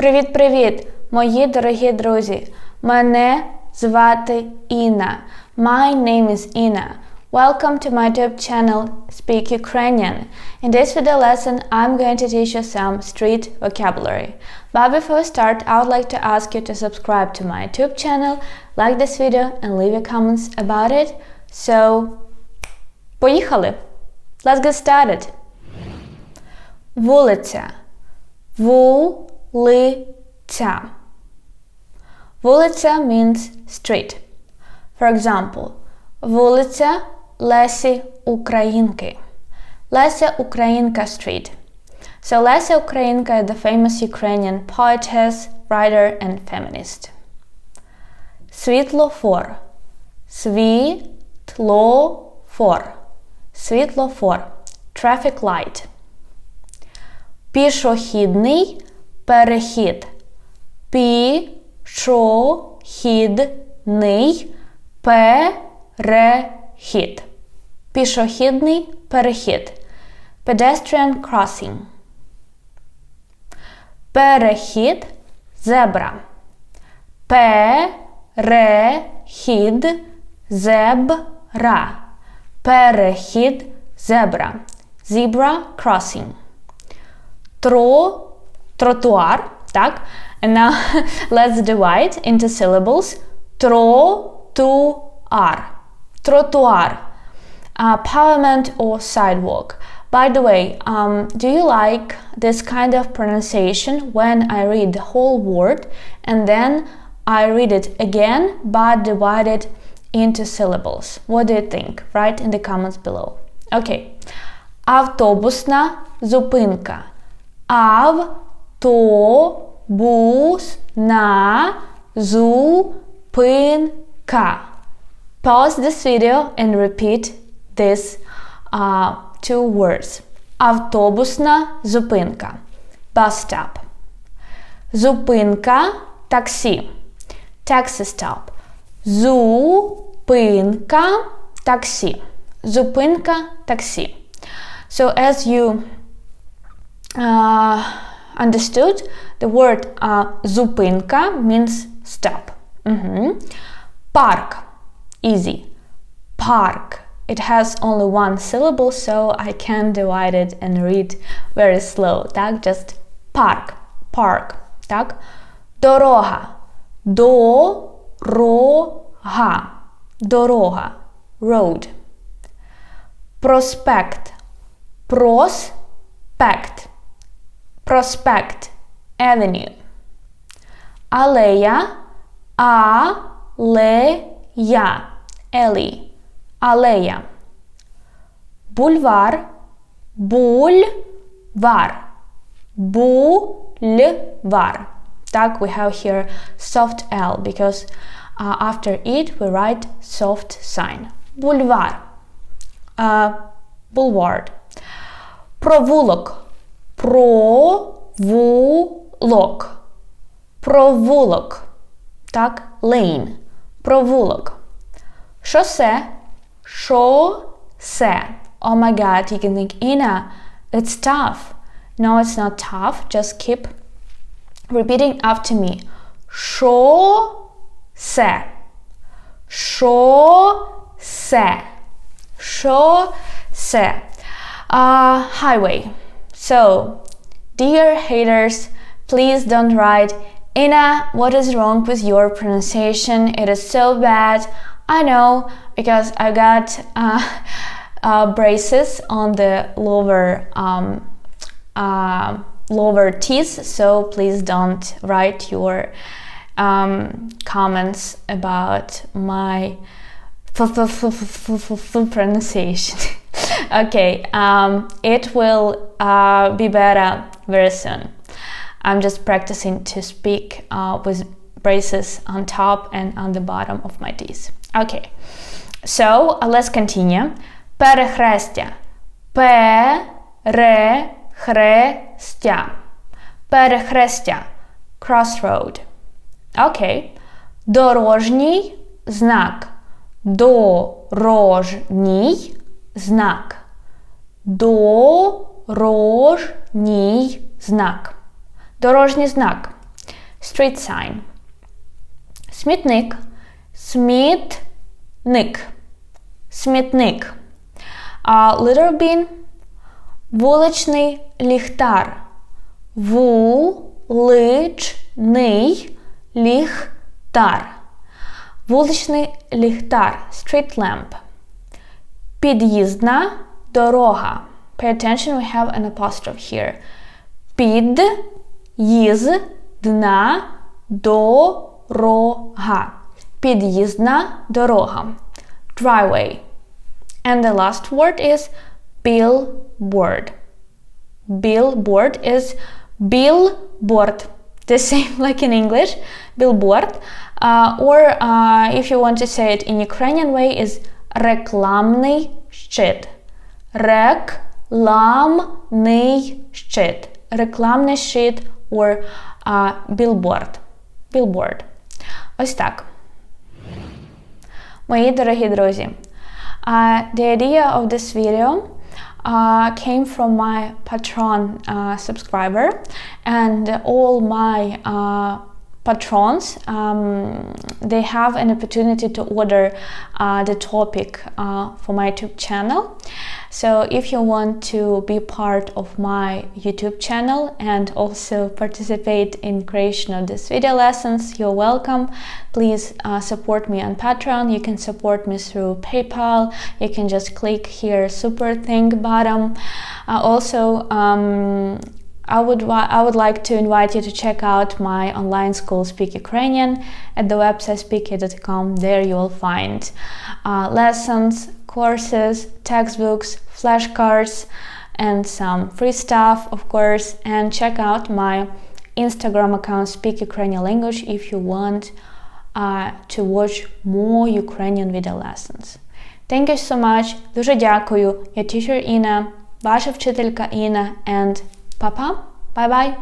Привіт-привіт, мої дорогі друзі! Мене звати Інна. My name is Inna. Welcome to my YouTube channel Speak Ukrainian. In this video lesson, I'm going to teach you some street vocabulary. But before we start, I would like to ask you to subscribe to my YouTube channel, like this video and leave your comments about it. So, поїхали! Let's get started. Вулиця. Вулиця. Вулиця means street. For example, вулиця Лесі Українки. Леся Українка street. So Леся Українка is the famous Ukrainian poetess, writer and feminist. Світлофор. Світлофор. Світлофор. Traffic light. Пішохідний перехід. Пішохідний перехід. Пішохідний перехід. Pedestrian crossing. Перехід зебра. Перехід зебра. Перехід зебра. Zebra crossing. Тротуар, так? And now let's divide into syllables. Тротуар. Тротуар. Pavement or sidewalk. By the way, do you like this kind of pronunciation when I read the whole word and then I read it again but divide it into syllables? What do you think? Write in the comments below. Okay. Автобусна зупинка. Автобусна зупинка. Pause this video and repeat these two words. Автобусна зупинка. Bus stop. Зупинка таксі. Taxi stop. Зупинка таксі. Зупинка таксі. So as you understood, the word зупинка means stop. Park. Easy. Park. It has only one syllable, so I can divide it and read very slow. Так? Just park. Park. Так? Дорога. Дорога. Дорога. Road. Prospect. Prospect. Prospect. Avenue. Алея. Алея. Alley. Алея. Бульвар. Бульвар. Бульвар. Так, we have here soft L because after it we write soft sign. Бульвар. Boulevard. Провулок. Провулок. Провулок. Так, lane. Провулок. Шосе. Шосе. Oh my god, you can think, Inna, it's tough. No, it's not tough. Just keep repeating after me. Шосе. Шосе. Шосе. Highway. So, dear haters, please don't write, Inna, what is wrong with your pronunciation? It is so bad. I know, because I got braces on the lower teeth, so please don't write your comments about my pronunciation. Okay, it will be better very soon. I'm just practicing to speak with braces on top and on the bottom of my teeth. Okay, so let's continue. Перехрестя. Перехрестя. Перехрестя. Crossroad. Okay. Дорожній знак. Дорожній знак. Дорожній знак. Дорожній знак. street sign. Смітник, смітник, смітник. Letter B, вуличний ліхтар, вуличний ліхтар, вуличний ліхтар, street lamp. Під'їзна дорога. Pay attention, we have an apostrophe here. Під'їзна дорога. Під'їзна дорога. Driveway. And the last word is billboard. Billboard is billboard. The same like in English, billboard. Or if you want to say it in Ukrainian way, is рекламний щит. Рекламний щит. Рекламний щит or billboard. Billboard. Ось так. Мої дорогі друзі, the idea of this video came from my Patreon subscriber, and all my patrons, they have an opportunity to order the topic for my YouTube channel. So if you want to be part of my YouTube channel and also participate in creation of these video lessons, you're welcome. Please support me on Patreon. You can support me through PayPal. You can just click here super thing bottom. Also, I would like to invite you to check out my online school Speak Ukrainian at the website speaky.com. There you will find lessons, courses, textbooks, flashcards, and some free stuff, of course. And check out my Instagram account Speak Ukrainian Language if you want to watch more Ukrainian video lessons. Thank you so much. Дуже дякую. Я teacher Інна, ваша вчителька Інна, and Papa, bye-bye.